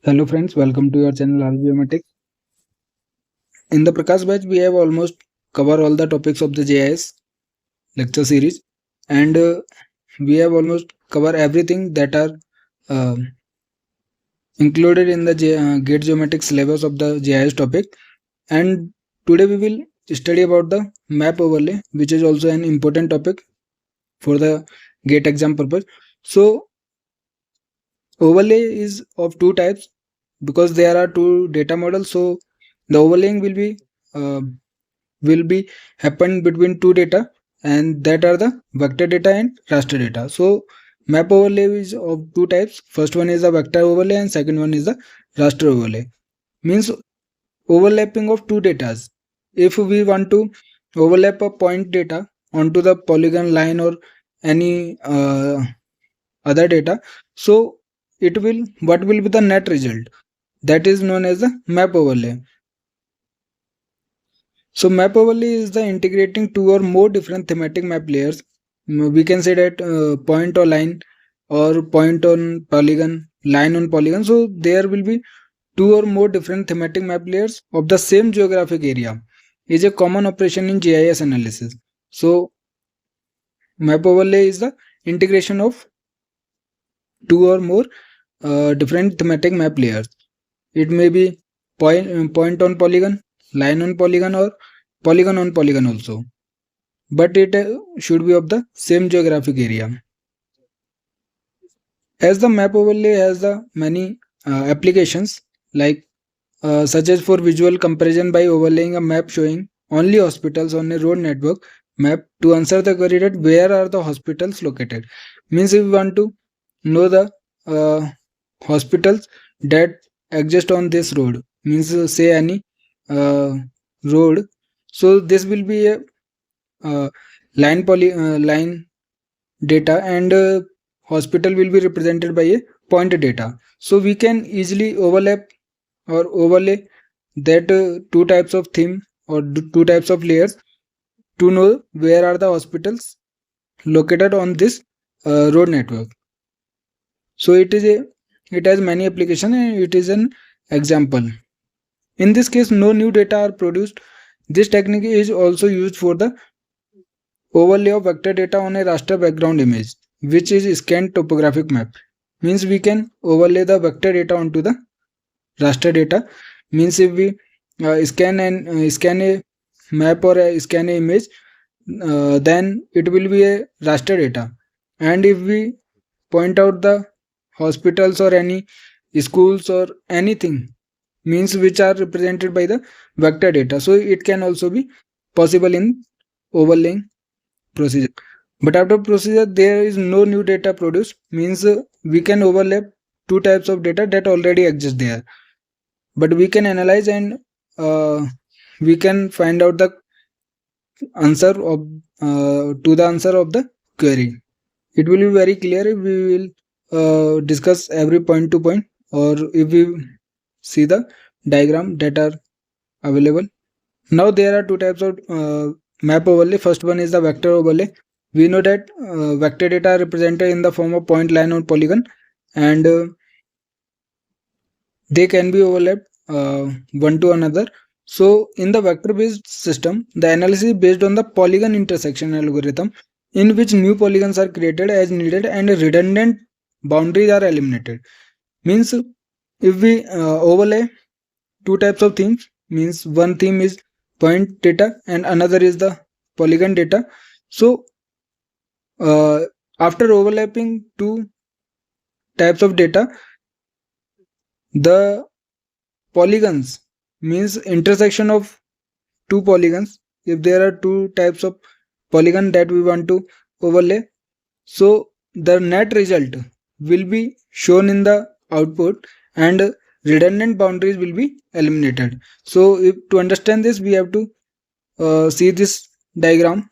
Hello friends, welcome to your channel RGMatic. In the Prakash batch, we have almost covered all the topics of the JIS lecture series, and we have almost covered everything that are uh, included in the gate geometric syllabus of the JIS topic. And today we will study about the map overlay, which is also an important topic for the gate exam purpose. So overlay is of two types because there are two data models. So the overlaying uh, will be happen between two data, and that are the vector data and raster data. So map overlay is of two types. First one is the vector overlay and second one is the raster overlay. Means overlapping of two datas. If we want to overlap a point data onto the polygon line or any other data, so what will be the net result? That is known as the map overlay. So map overlay is the integrating two or more different thematic map layers. We can say that point or line or point on polygon, line on polygon. So there will be two or more different thematic map layers of the same geographic area is a common operation in GIS analysis. So map overlay is the integration of two or more different thematic map layers. It may be point on polygon, line on polygon, or polygon on polygon also, but it should be of the same geographic area. As the map overlay has the many applications, like such as for visual comparison by overlaying a map showing only hospitals on a road network map to answer the query that where are the hospitals located. Means if we want to know the uh, hospitals that exist on this road, means say any uh, road, so this will be a uh, line data, and hospital will be represented by a point data. So we can easily overlap or overlay that two types of theme or two types of layers to know where are the hospitals located on this road network. So it has many applications and it is an example. In this case, no new data are produced. This technique is also used for the overlay of vector data on a raster background image, which is scanned topographic map. Means we can overlay the vector data onto the raster data. Means if we scan a map or scan a image, then it will be a raster data. And if we point out the hospitals or any schools or anything, means which are represented by the vector data, so it can also be possible in overlaying procedure. But after procedure, there is no new data produced. Means we can overlap two types of data that already exist there, but we can analyze and we can find out the answer of to the answer of the query. It will be very clear if we will discuss every point to point, or if we see the diagram that are available. Now there are two types of map overlay. First one is the vector overlay. We know that vector data are represented in the form of point, line, or polygon, and they can be overlapped one to another. So in the vector based system, the analysis is based on the polygon intersection algorithm, in which new polygons are created as needed and redundant boundaries are eliminated. Means if we overlay two types of themes, means one theme is point data and another is the polygon data. So after overlapping two types of data, the polygons, means intersection of two polygons, if there are two types of polygon that we want to overlay, so the net result will be shown in the output and redundant boundaries will be eliminated. So to understand this, we have to see this diagram.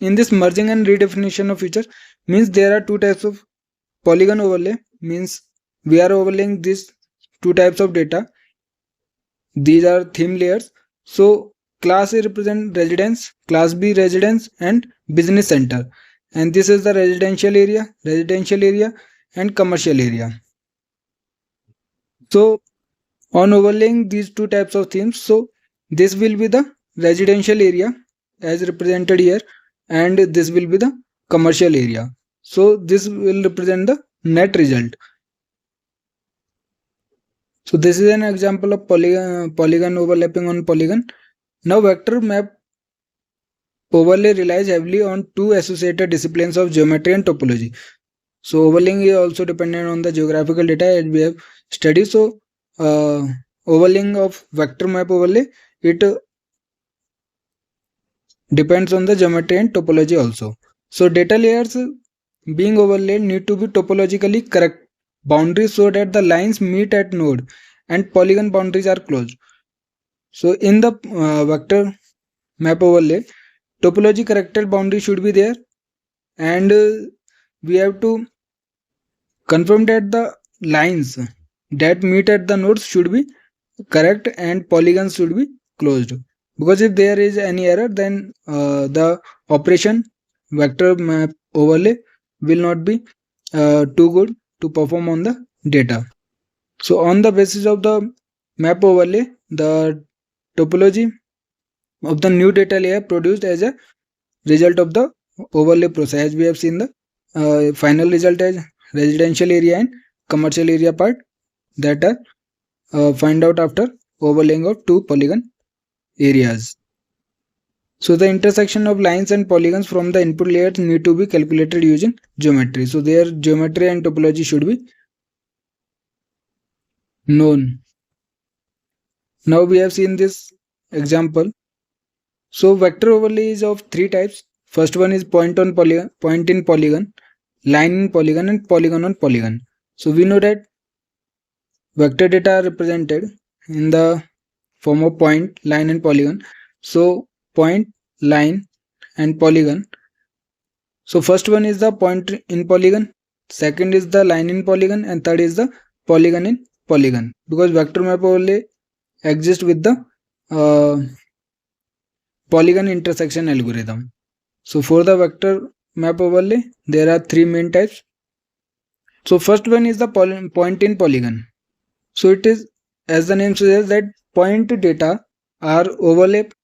In this merging and redefinition of features, means there are two types of polygon overlay. Means we are overlaying these two types of data. These are theme layers. So class A represent residence, class B residence, and business center. And this is the residential area, and commercial area. So on overlaying these two types of themes, so this will be the residential area as represented here, and this will be the commercial area. So this will represent the net result. So this is an example of polygon overlapping on polygon. Now vector map overlay relies heavily on two associated disciplines of geometry and topology. So overlaying is also dependent on the geographical data as we have studied. So overlaying of vector map overlay, it depends on the geometry and topology also. So data layers being overlaid need to be topologically correct boundaries so that the lines meet at node and polygon boundaries are closed. So in the vector map overlay, topology corrected boundary should be there, and we have to confirm that the lines that meet at the nodes should be correct and polygons should be closed, because if there is any error, then the operation vector map overlay will not be too good to perform on the data. So on the basis of the map overlay, the topology of the new data layer produced as a result of the overlay process, as we have seen the final result as residential area and commercial area part that are find out after overlaying of two polygon areas. So the intersection of lines and polygons from the input layers need to be calculated using geometry. So their geometry and topology should be known. Now we have seen this example. So vector overlay is of three types. First one is point in polygon, line in polygon, and polygon on polygon. So we know that vector data are represented in the form of point, line, and polygon. So point, line, and polygon. So first one is the point in polygon, second is the line in polygon, and third is the polygon in polygon. Because vector map overlay exists with the polygon intersection algorithm. So for the vector map overlay, there are three main types. So first one is the point in polygon. So it is, as the name suggests, that point data are overlapped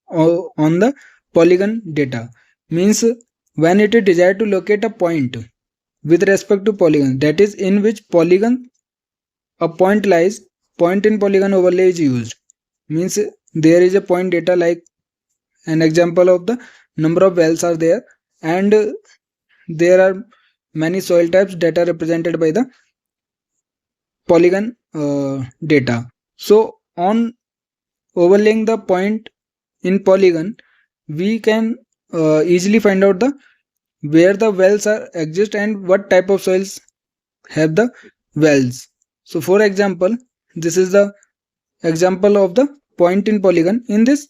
on the polygon data. Means when it is desired to locate a point with respect to polygon, that is in which polygon a point lies, point in polygon overlay is used. Means there is a point data, like an example of the number of wells are there, and there are many soil types that are represented by the polygon data. So on overlaying the point in polygon, we can easily find out the where the wells are exist and what type of soils have the wells. So for example, this is the example of the point in polygon. In this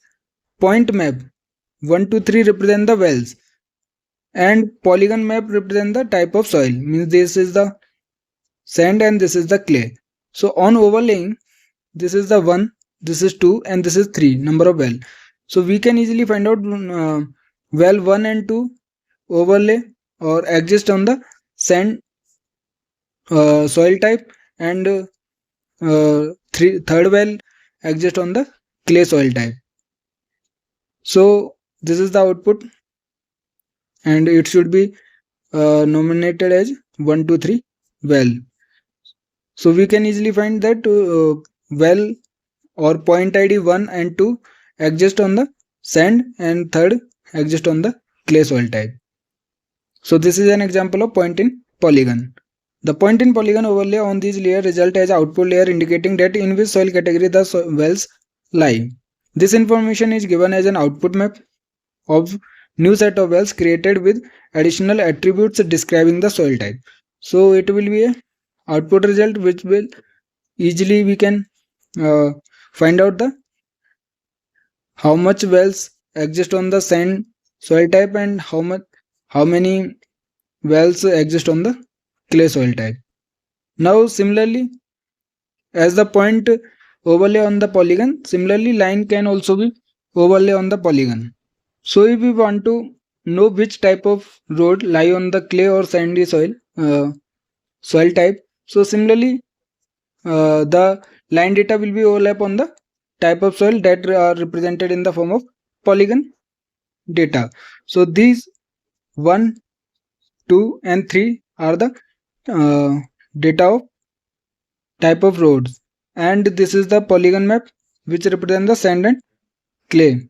point map, 1 to 3 represent the wells, and polygon map represent the type of soil. Means this is the sand and this is the clay. So on overlaying, this is the 1, this is 2, and this is 3 number of well. So we can easily find out well 1 and 2 overlay or exist on the sand soil type, and third well exist on the clay soil type. So this is the output, and it should be nominated as 1, 2, 3 well. So we can easily find that well or point ID 1 and 2 exist on the sand, and third exist on the clay soil type. So this is an example of point in polygon. The point in polygon overlay on these layer result as output layer indicating that in which soil category the wells lie. This information is given as an output map of new set of wells created with additional attributes describing the soil type. So it will be a output result which will easily we can find out the how much wells exist on the sand soil type and how many wells exist on the clay soil type. Now similarly, as the point overlay on the polygon, similarly line can also be overlay on the polygon. So if we want to know which type of road lie on the clay or sandy soil type, so similarly the line data will be overlap on the type of soil that are represented in the form of polygon data. So these 1, 2 and 3 are the data of type of roads, and this is the polygon map which represent the sand and clay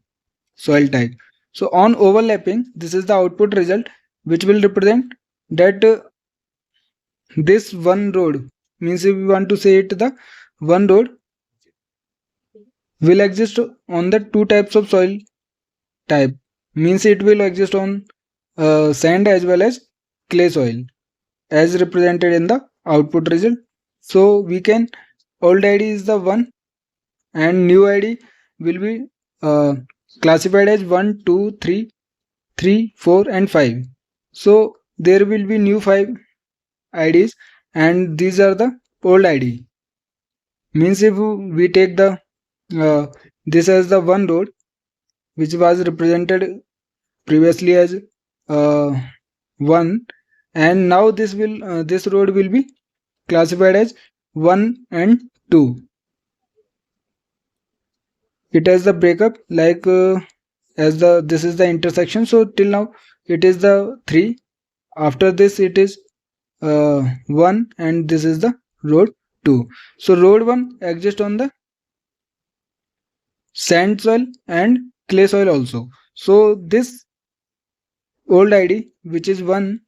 soil type. So on overlapping, this is the output result which will represent that this one road, means if we want to say it, the one road will exist on the two types of soil type, means it will exist on sand as well as clay soil as represented in the output result. So we can, old id is the 1 and new id will be classified as 1, 2, 3, 3, 4 and 5. So there will be new 5 IDs and these are the old ID. Means if we take the this as the one road which was represented previously as 1, and now this road will be classified as 1 and 2. It has the breakup like as the this is the intersection, so till now it is the 3, after this it is 1 and this is the road 2. So road 1 exists on the sand soil and clay soil also. So this old id which is 1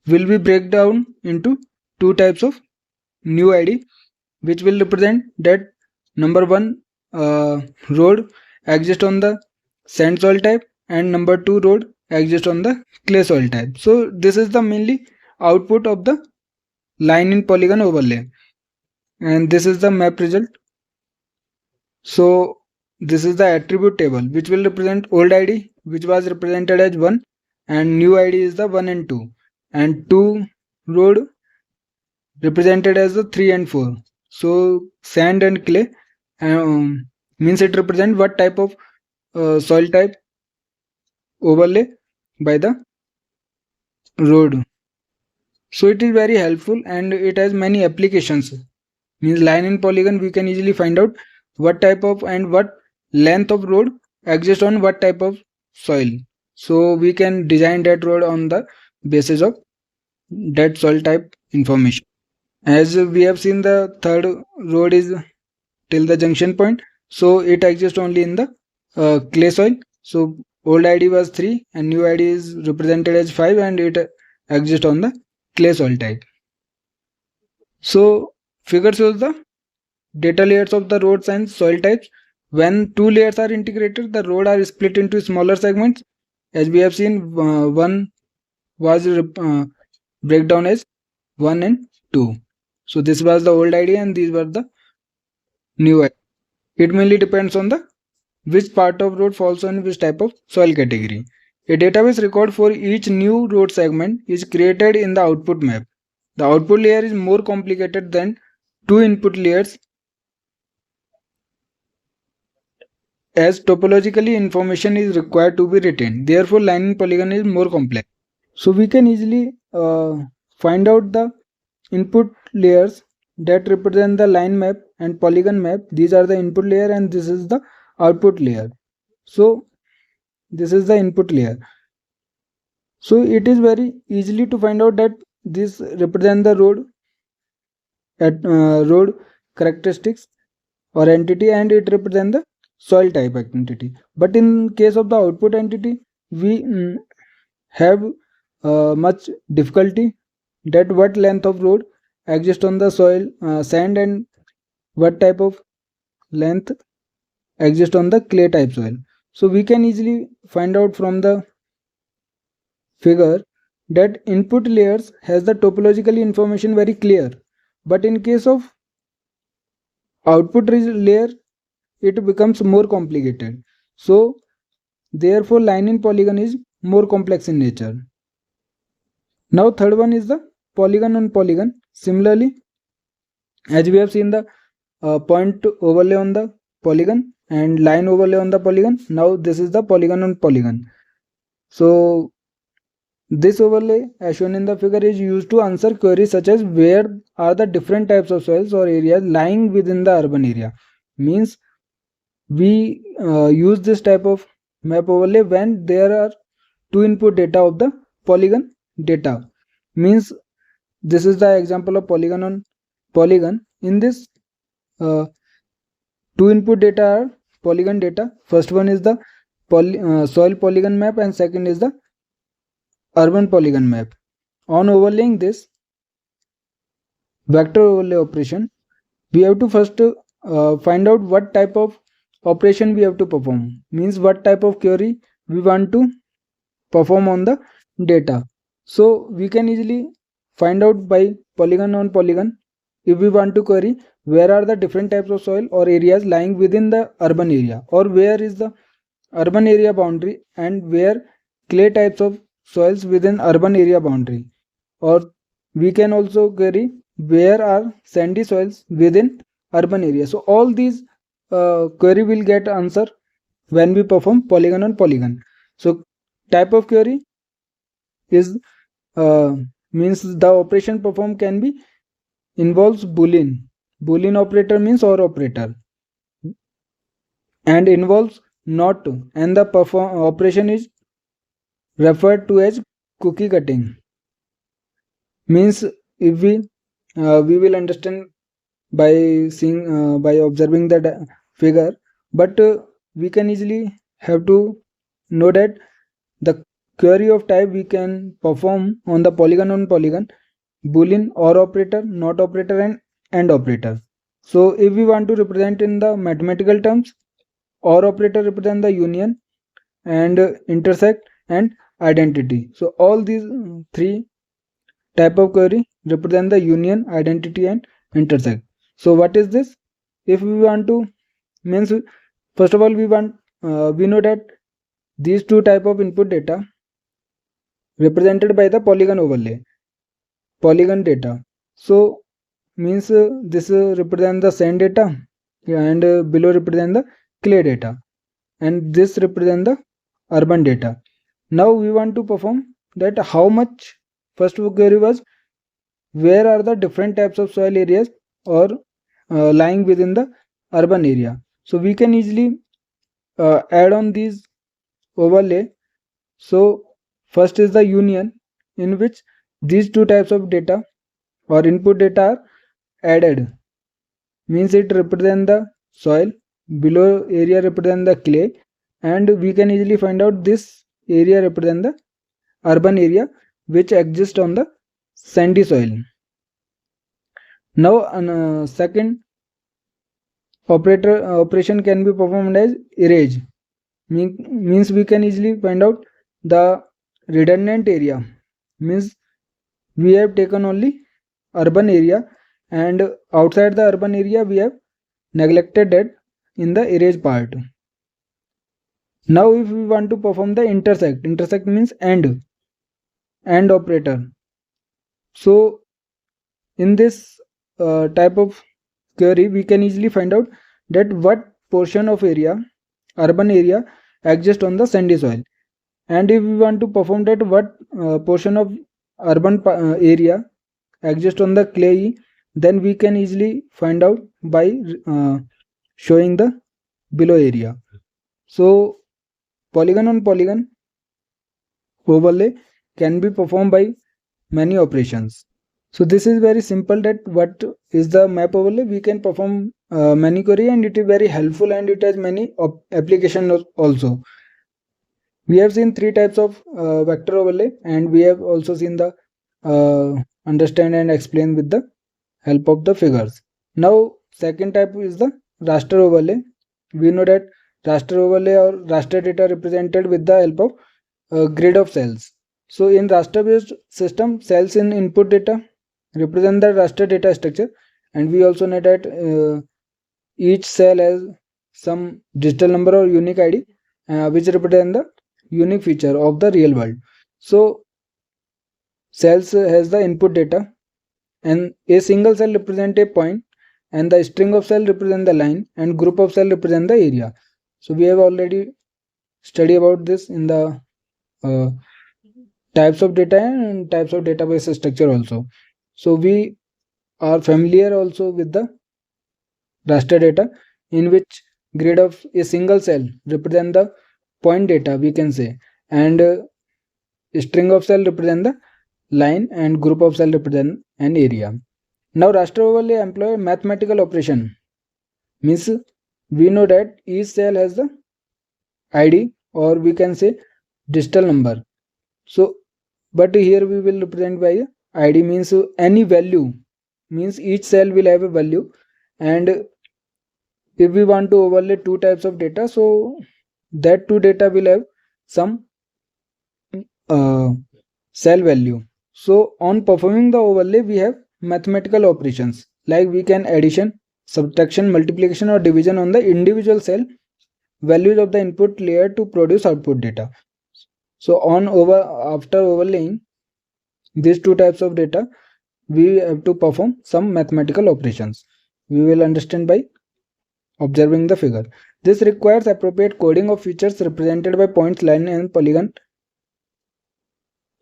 will be break down into two types of new id which will represent that number 1 road exists on the sand soil type and number 2 road exists on the clay soil type. So this is the mainly output of the line in polygon overlay, and this is the map result. So this is the attribute table which will represent old id which was represented as 1 and new id is the 1 and 2, and 2 road represented as the 3 and 4. So sand and clay means it represent what type of soil type overlay by the road. So it is very helpful and it has many applications. Means line in polygon we can easily find out what type of and what length of road exists on what type of soil. So we can design that road on the basis of that soil type information. As we have seen, the third road is till the junction point, so it exists only in the clay soil. So old id was 3 and new id is represented as 5 and it exists on the clay soil type. So figure shows the data layers of the roads and soil types. When two layers are integrated, the road are split into smaller segments. As we have seen, one was breakdown as 1 and 2. So this was the old id and these were the new id. It mainly depends on the which part of road falls on which type of soil category. A database record for each new road segment is created in the output map. The output layer is more complicated than two input layers, as topologically information is required to be written. Therefore, line in polygon is more complex. So we can easily find out the input layers that represent the line map and polygon map. These are the input layer and this is the output layer. So this is the input layer. So it is very easily to find out that this represent the road at road characteristics or entity, and it represent the soil type entity. But in case of the output entity, we have much difficulty that what length of road exists on the soil sand and what type of length exists on the clay type soil. So we can easily find out from the figure that input layers has the topological information very clear, but in case of output layer it becomes more complicated. So therefore line in polygon is more complex in nature. Now third one is the polygon on polygon. Similarly, as we have seen the point overlay on the polygon and line overlay on the polygon, now this is the polygon on polygon. So This overlay as shown in the figure is used to answer queries such as where are the different types of soils or areas lying within the urban area. Means we use this type of map overlay when there are two input data of the polygon data. Means this is the example of polygon on polygon. In this two input data are polygon data. First one is the soil polygon map and second is the urban polygon map. On overlaying this vector overlay operation, we have to first find out what type of operation we have to perform. Means what type of query we want to perform on the data. So we can easily find out by polygon on polygon. If we want to query where are the different types of soil or areas lying within the urban area, or where is the urban area boundary and where clay types of soils within urban area boundary, or we can also query where are sandy soils within urban area. So all these query will get answer when we perform polygon on polygon. So type of query is means the operation performed can be involves boolean operator means or operator, and involves not to, and the operation is referred to as cookie cutting. Means if we will understand by seeing by observing the figure, but we can easily have to know that the query of type we can perform on the polygon on polygon boolean or operator, not operator, and AND operator. So if we want to represent in the mathematical terms, or operator represent the union and intersect and identity. So all these three type of query represent the union, identity, and intersect. So what is this? If we want to means, first of all we know that these two type of input data represented by the polygon overlay, polygon data. So means this represent the sand data, and below represent the clay data, and this represent the urban data. Now we want to perform that how much. First query was where are the different types of soil areas or lying within the urban area. So we can easily add on these overlay. So first is the union, in which these two types of data or input data are added. Means it represent the soil, below area represent the clay, and we can easily find out this area represent the urban area which exists on the sandy soil. Now second operation can be performed as erase. Means we can easily find out the redundant area. Means we have taken only urban area, and outside the urban area we have neglected that in the erase part. Now if we want to perform the intersect means AND operator. So in this type of query we can easily find out that what portion of area, urban area, exists on the sandy soil, and if we want to perform that what portion of urban area exists on the clay, then we can easily find out by showing the below area. So polygon on polygon overlay can be performed by many operations. So this is very simple, that what is the map overlay. We can perform many query, and it is very helpful, and it has many applications also. We have seen three types of vector overlay, and we have also seen the understand and explain with the help of the figures. Now second type is the raster overlay. We know that raster overlay or raster data represented with the help of grid of cells. So in raster based system, cells in input data represent the raster data structure, and we also know that each cell has some digital number or unique ID which represent the unique feature of the real world. So cells has the input data, and a single cell represent a point, and the string of cell represent the line, and group of cell represent the area. So we have already studied about this in the types of data and types of database structure also. So we are familiar also with the raster data, in which grid of a single cell represent the point data, we can say, and string of cell represent the line and group of cell represent an area. Now raster overlay employ mathematical operation, means we know that each cell has the id, or we can say digital number. So but here we will represent by id, means any value, means each cell will have a value. And if we want to overlay two types of data, so that two data will have some uh, cell value. So on performing the overlay, we have mathematical operations like we can addition, subtraction, multiplication or division on the individual cell values of the input layer to produce output data. So after overlaying these two types of data, we have to perform some mathematical operations. We will understand by observing the figure. This requires appropriate coding of features represented by points, line and polygon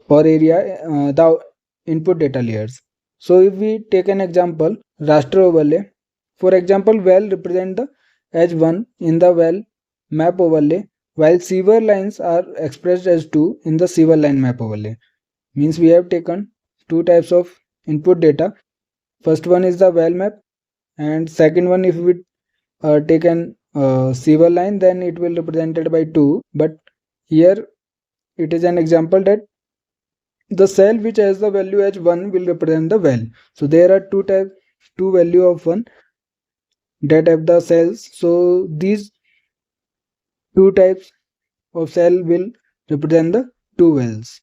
or area, the input data layers. So if we take an example, raster overlay, for example, well represent the edge 1 in the well map overlay, while sewer lines are expressed as 2 in the sewer line map overlay. Means we have taken two types of input data. First one is the well map, and second one, if we take an sewer line, then it will represented by 2. But here it is an example that the cell which has the value as 1 will represent the well. So there are two value of 1 that have the cells. So these two types of cell will represent the two wells.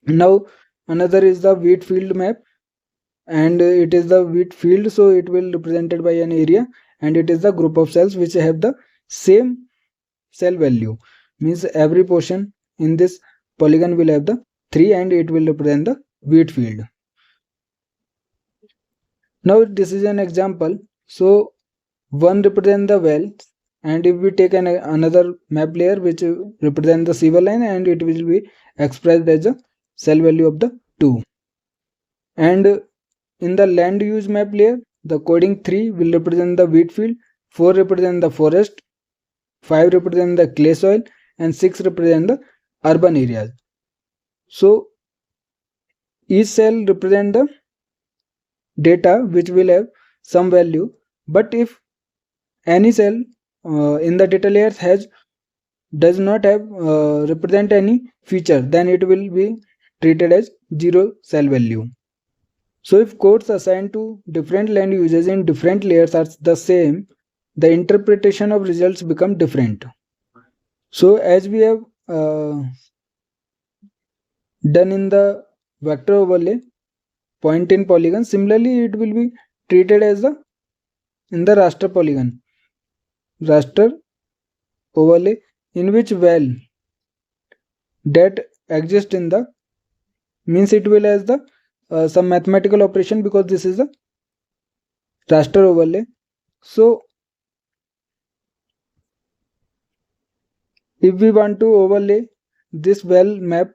Now another is the wheat field map, and it is the wheat field, so it will represented by an area, and it is the group of cells which have the same cell value, means every portion in this polygon will have the 3 and it will represent the wheat field. Now this is an example. So 1 represent the well, and if we take another map layer which represent the sewer line, and it will be expressed as a cell value of the 2. And in the land use map layer, the coding 3 will represent the wheat field, 4 represent the forest, 5 represent the clay soil, and 6 represent the urban areas. So each cell represent the data which will have some value, but if any cell in the data layers does not have represent any feature, then it will be treated as 0 cell value. So if codes assigned to different land uses in different layers are the same, the interpretation of results become different. So as we have done in the vector overlay, point in polygon, similarly it will be treated as in the raster polygon, raster overlay, in which well that exists in the, means it will as the some mathematical operation, because this is a raster overlay. So if we want to overlay this well map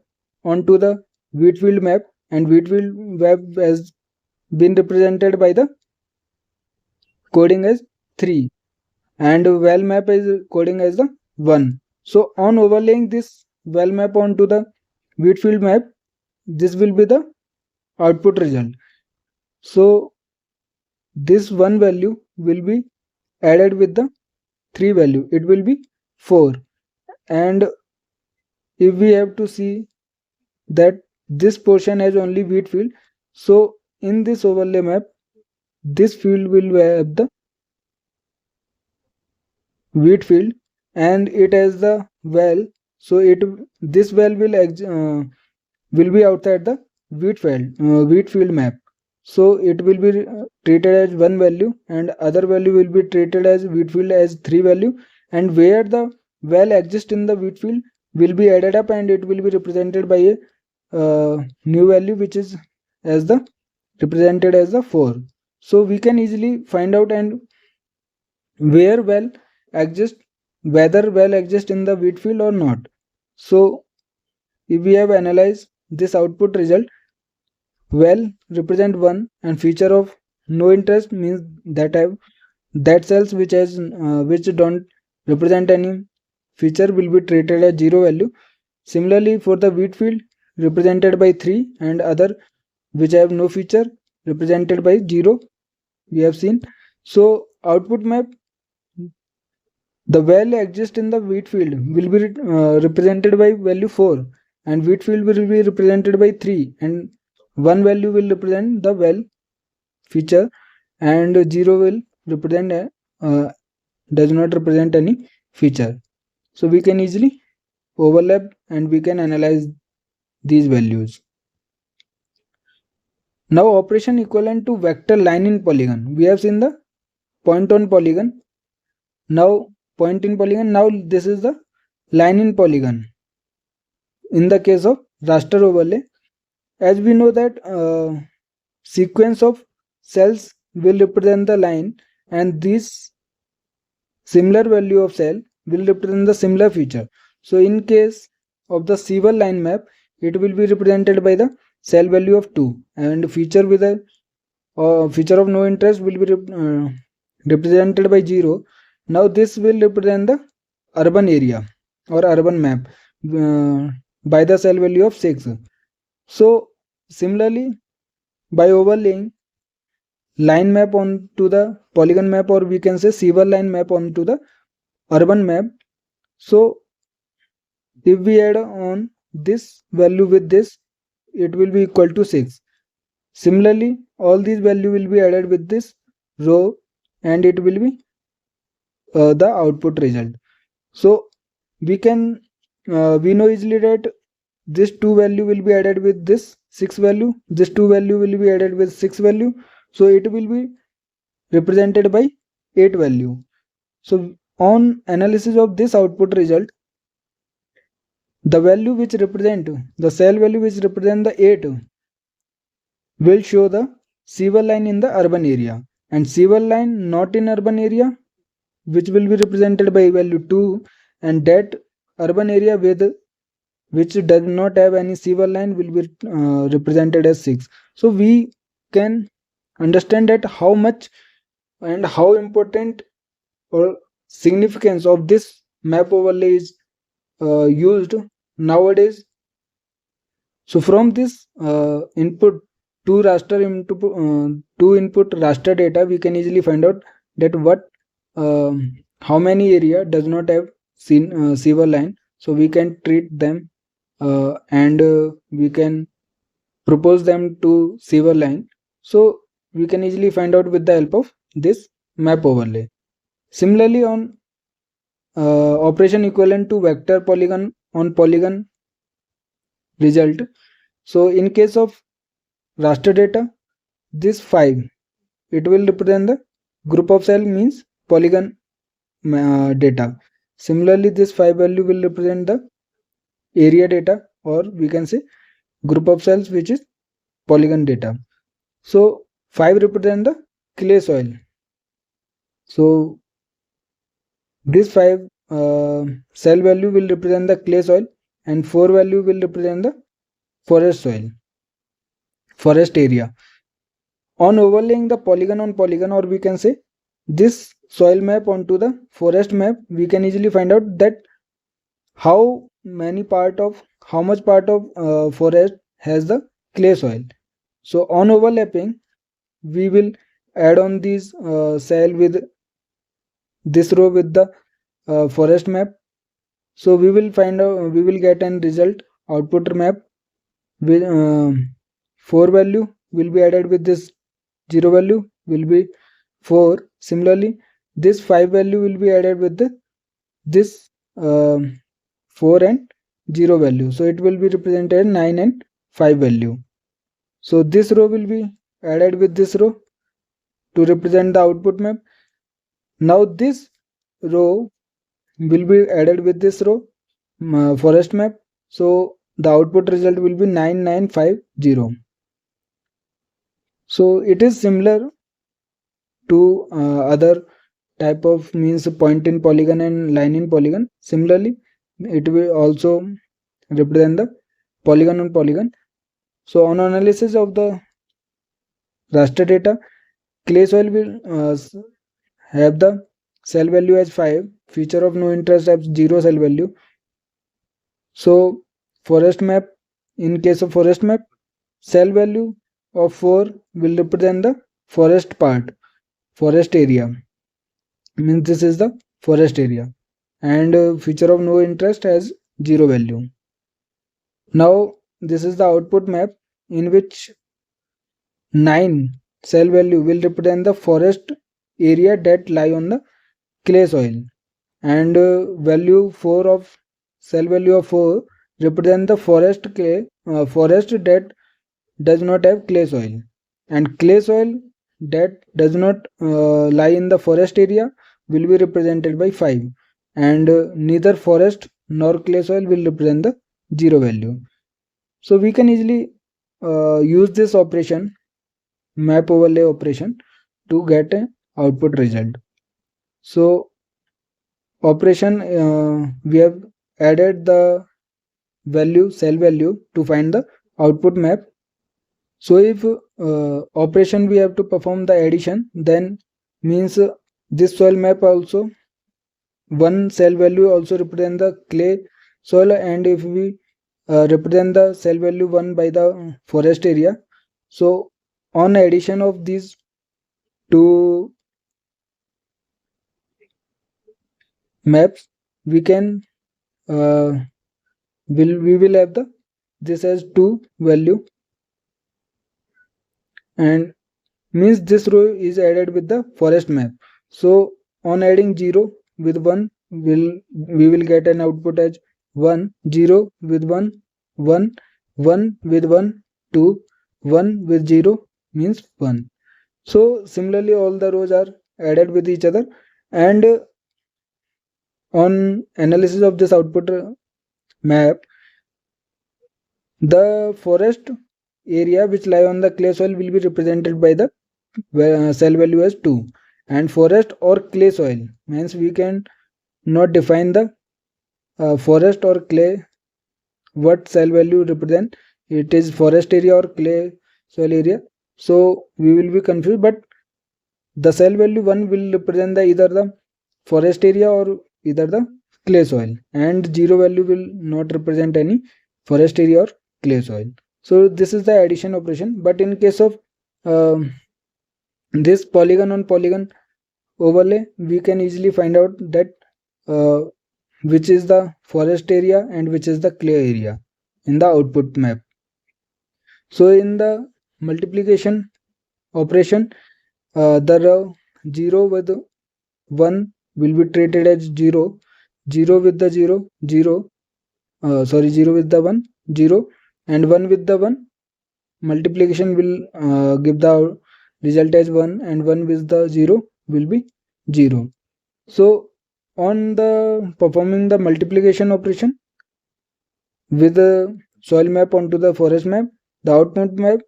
onto the wheat field map, and wheat field map has been represented by the coding as 3, and well map is coding as the 1. So on overlaying this well map onto the wheat field map, this will be the output result. So this 1 value will be added with the 3 value, it will be 4. And if we have to see that this portion has only wheat field, so in this overlay map, this field will have the wheat field, and it has the well, so this well will be outside the wheat field map. So it will be treated as 1 value, and other value will be treated as wheat field as 3 value, and where the well exists in the wheat field will be added up, and it will be represented by a new value which is as the represented as the 4. So we can easily find out and where well exists, whether well exists in the wheat field or not. So if we have analyzed this output result, well represent 1 and feature of no interest means that have that cells which don't represent any feature will be treated as 0 value. Similarly, for the wheat field represented by 3 and other which have no feature represented by 0, we have seen. So output map, the well exists in the wheat field will be represented by value 4 and wheat field will be represented by 3 and one value will represent the well feature and 0 will represent does not represent any feature. So we can easily overlap and we can analyze these values. Now operation equivalent to vector line in polygon. We have seen the point on polygon. Now point in polygon. Now this is the line in polygon. In the case of raster overlay, as we know that sequence of cells will represent the line and this similar value of cell will represent the similar feature. So in case of the C1 line map, it will be represented by the cell value of 2 and feature with a feature of no interest will be represented by 0. Now this will represent the urban area or urban map by the cell value of 6. So similarly, by overlaying line map onto the polygon map, or we can say C1 line map onto the urban map, so if we add on this value with this, it will be equal to 6. Similarly, all these value will be added with this row and it will be the output result. So we can we know easily that this 2 value will be added with this 6 value, this 2 value will be added with 6 value, so it will be represented by 8 value. So on analysis of this output result, the value which represent the cell value which represent the 8 will show the C1 line in the urban area and C1 line not in urban area which will be represented by value 2 and that urban area with which does not have any C1 line will be represented as 6. So we can understand that how much and how important or significance of this map overlay is used nowadays. So from this input two input raster data, we can easily find out that what how many area does not have C1 line. So we can treat them and we can propose them to C1 line. So we can easily find out with the help of this map overlay. Similarly, on operation equivalent to vector polygon on polygon result. So in case of raster data, this 5 it will represent the group of cell means polygon data. Similarly, this 5 value will represent the area data, or we can say group of cells which is polygon data. So 5 represent the clay soil. So this 5 cell value will represent the clay soil and 4 value will represent the forest soil, forest area. On overlaying the polygon on polygon, or we can say this soil map onto the forest map, we can easily find out that how much part of forest has the clay soil. So on overlapping, we will add on these cell with this row with the forest map. So we will find out, we will get an result output map with 4 value will be added with this 0 value will be 4. Similarly, this 5 value will be added with this 4 and 0 value. So it will be represented 9 and 5 value. So this row will be added with this row to represent the output map. Now this row will be added with this row forest map. So the output result will be 9950. So it is similar to other type of means point in polygon and line in polygon. Similarly, it will also represent the polygon on polygon. So on analysis of the raster data, clay soil will have the cell value as 5, feature of no interest has 0 cell value. So forest map, in case of forest map, cell value of 4 will represent the forest part, forest area, means this is the forest area, and feature of no interest has 0 value. Now this is the output map in which 9 cell value will represent the forest area that lie on the clay soil, and value 4 of cell value of 4 represent the forest that does not have clay soil, and clay soil that does not lie in the forest area will be represented by 5, and neither forest nor clay soil will represent the 0 value. So we can easily use this operation, map overlay operation, to get an output result. So operation, we have added the value, cell value, to find the output map. So if operation we have to perform the addition, then means this soil map also, one cell value also represent the clay soil, and if we represent the cell value 1 by the forest area, so on addition of these two maps, we can we will have the this as 2 value, and means this row is added with the forest map. So on adding 0 with 1, we will get an output as 1, 0 with 1, 1, 1 with 1, 2, 1 with 0 means 1. So similarly all the rows are added with each other, and on analysis of this output map, the forest area which lie on the clay soil will be represented by the cell value as 2, and forest or clay soil means we can not define the forest or clay what cell value represent, it is forest area or clay soil area, so we will be confused, but the cell value 1 will represent the either the forest area or either the clay soil, and 0 value will not represent any forest area or clay soil. So this is the addition operation. But in case of this polygon on polygon overlay, we can easily find out that which is the forest area and which is the clay area in the output map. So in the multiplication operation, the row 0 with 1 will be treated as 0, 0 with the 0, 0, 0 with the 1, 0, and 1 with the 1. Multiplication will give the result as 1, and 1 with the 0 will be 0. So on the performing the multiplication operation with the soil map onto the forest map, the output map,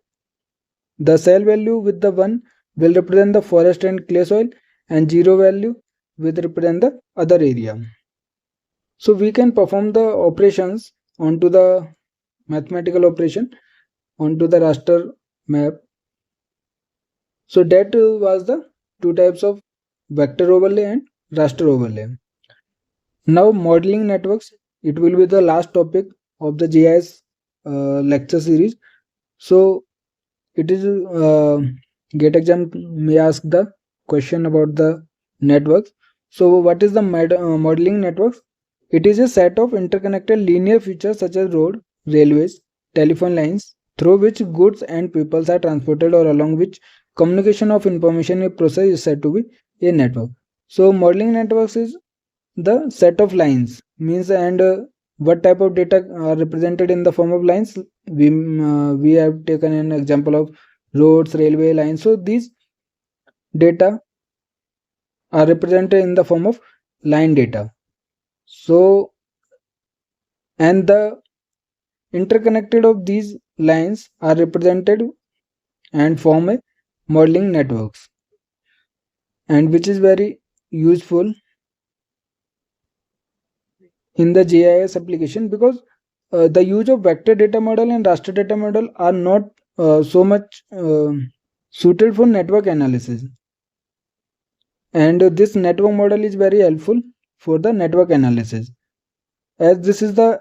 the cell value with the 1 will represent the forest and clay soil, and 0 value will represent the other area. So we can perform the operations onto the mathematical operation onto the raster map. So that was the two types of vector overlay and raster overlay. Now modeling networks, it will be the last topic of the GIS lecture series. So it is GATE exam may ask the question about the networks. So what is the modeling networks? It is a set of interconnected linear features such as road, railways, telephone lines, through which goods and peoples are transported, or along which communication of information in process is said to be a network. So modeling networks is the set of lines, means, and what type of data are represented in the form of lines. We have taken an example of roads, railway lines. So these data are represented in the form of line data. So, and the interconnected of these lines are represented and form a modeling networks, and which is very useful in the GIS application, because the use of vector data model and raster data model are not so much suited for network analysis, and this network model is very helpful for the network analysis, as this is the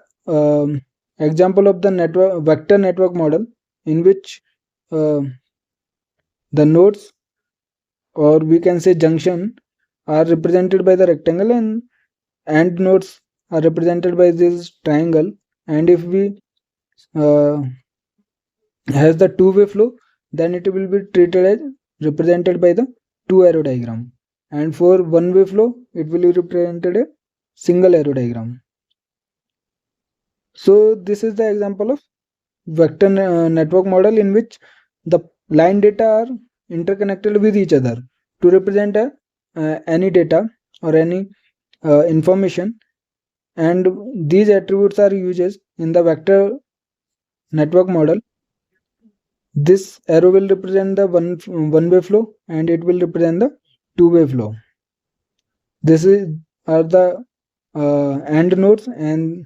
example of the network vector network model, in which uh, the nodes, or we can say junction, are represented by the rectangle, and AND nodes are represented by this triangle. And if we uh, has the two-way flow, then it will be treated as represented by the two arrow diagram, and for one-way flow it will be represented a single arrow diagram. So this is the example of vector network model, in which the line data are interconnected with each other to represent any data or any information, and these attributes are used in the vector network model. This arrow will represent the one-way flow, and it will represent the two-way flow. This is are the AND nodes, and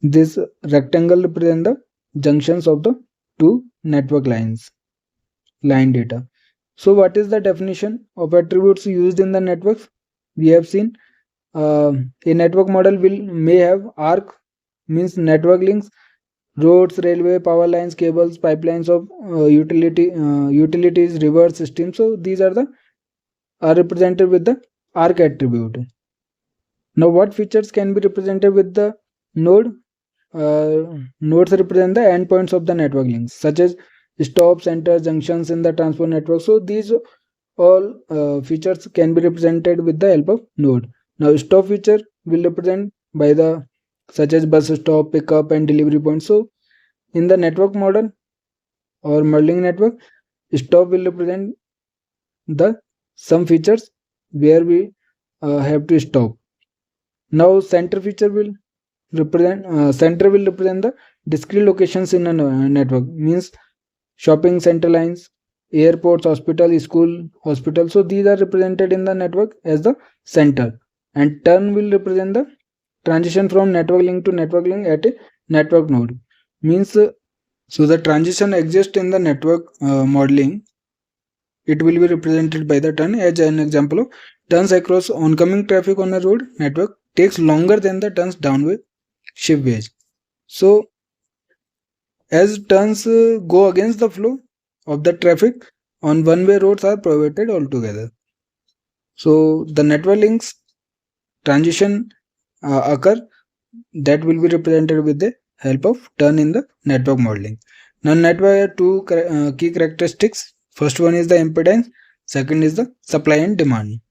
this rectangle represent the junctions of the two network lines, line data. So what is the definition of attributes used in the networks? We have seen a network model may have arc, means network links, roads, railway, power lines, cables, pipelines of utilities, river systems. So these are represented with the arc attribute. Now, what features can be represented with the node? Nodes represent the endpoints of the network links, such as stop, center, junctions in the transport network. So these all features can be represented with the help of node. Now, stop feature will represent by the such as bus stop, pickup, and delivery point. So in the network model or modeling network, stop will represent the some features where we have to stop. Now, center will represent the discrete locations in a network, means shopping center lines, airports, hospital, school, hospital. So these are represented in the network as the center. And turn will represent the transition from network link to network link at a network node, means so the transition exists in the network modeling. It will be represented by the turn. As an example of turns across oncoming traffic on a road network takes longer than the turns downway shiftways. So as turns go against the flow of the traffic on one-way roads are prohibited altogether. So the network links transition occur, that will be represented with the help of turn in the network modeling. Now network have two key characteristics. First one is the impedance, second is the supply and demand.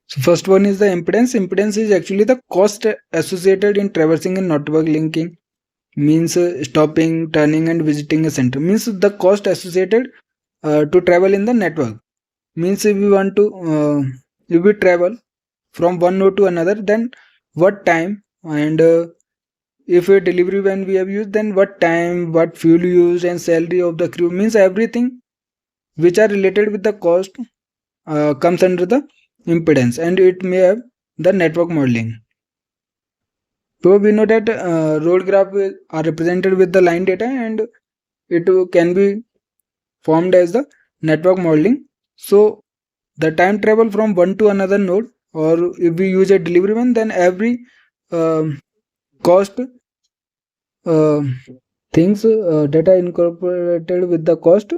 So first one is the impedance. Impedance is actually the cost associated in traversing a network linking, means stopping, turning, and visiting a center, means the cost associated to travel in the network. Means if we want to if we travel from one node to another, then what time, and if a delivery van we have used, then what time, what fuel used, and salary of the crew, means everything which are related with the cost comes under the impedance, and it may have the network modeling. So we know that road graph are represented with the line data, and it can be formed as the network modeling. So the time travel from one to another node, or if we use a delivery one, then every cost things data incorporated with the cost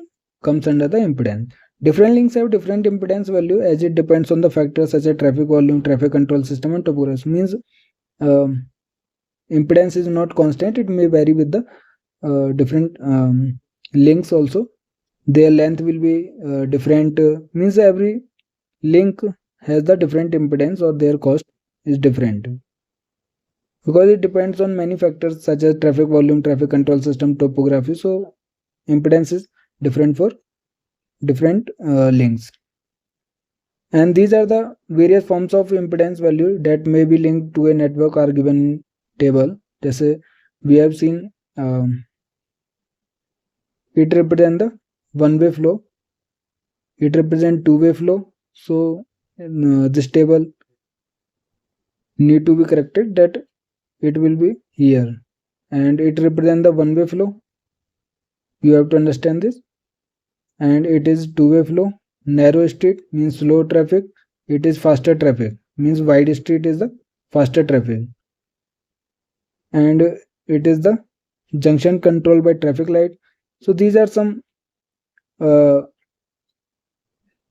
comes under the impedance. Different links have different impedance value, as it depends on the factors such as traffic volume, traffic control system, and topography. Means impedance is not constant, it may vary with the different links also. Their length will be different, means every link has the different impedance, or their cost is different, because it depends on many factors such as traffic volume, traffic control system, topography. So impedance is different for different links, and these are the various forms of impedance value that may be linked to a network are given in table. Just we have seen it represent the one-way flow, it represent two-way flow. So in this table need to be corrected, that it will be here, and it represents the one-way flow. You have to understand this. And it is two-way flow. Narrow street means slow traffic. It is faster traffic means wide street is the faster traffic. And it is the junction controlled by traffic light. So these are some uh,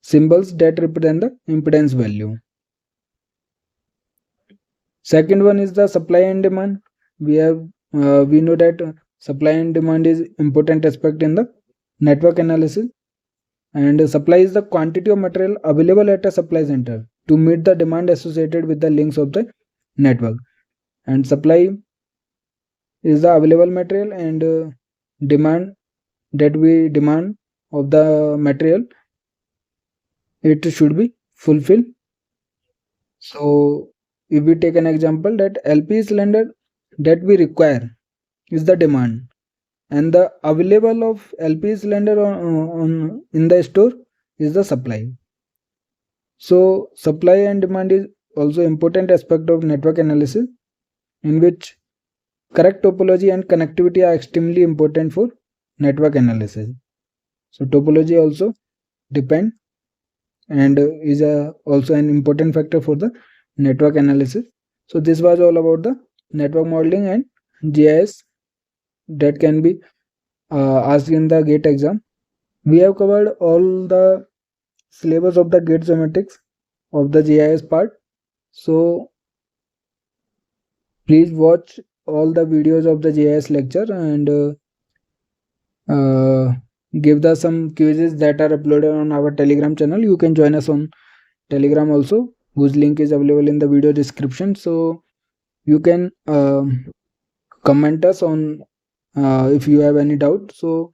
symbols that represent the impedance value. Second one is the supply and demand. We know that supply and demand is important aspect in the network analysis. And supply is the quantity of material available at a supply center to meet the demand associated with the links of the network. And supply is the available material, and demand that we demand of the material, it should be fulfilled. So if we take an example, that LP cylinder that we require is the demand, and the available of LP cylinder on in the store is the supply. So supply and demand is also important aspect of network analysis, in which correct topology and connectivity are extremely important for network analysis. So topology also depend and is also an important factor for the network analysis. So this was all about the network modeling and GIS that can be asked in the GATE exam. We have covered all the syllabus of the GATE geometrics of the GIS part. So please watch all the videos of the GIS lecture, and give the some quizzes that are uploaded on our Telegram channel. You can join us on Telegram also, whose link is available in the video description. So you can comment us on if you have any doubt. So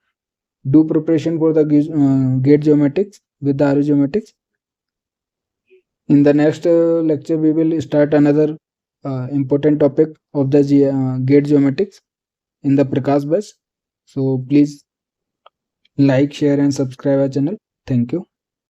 do preparation for the GATE geometrics with the RO geometrics. In the next lecture, we will start another important topic of the GATE geometrics in the Prakash batch. So please like, share and subscribe our channel. Thank you.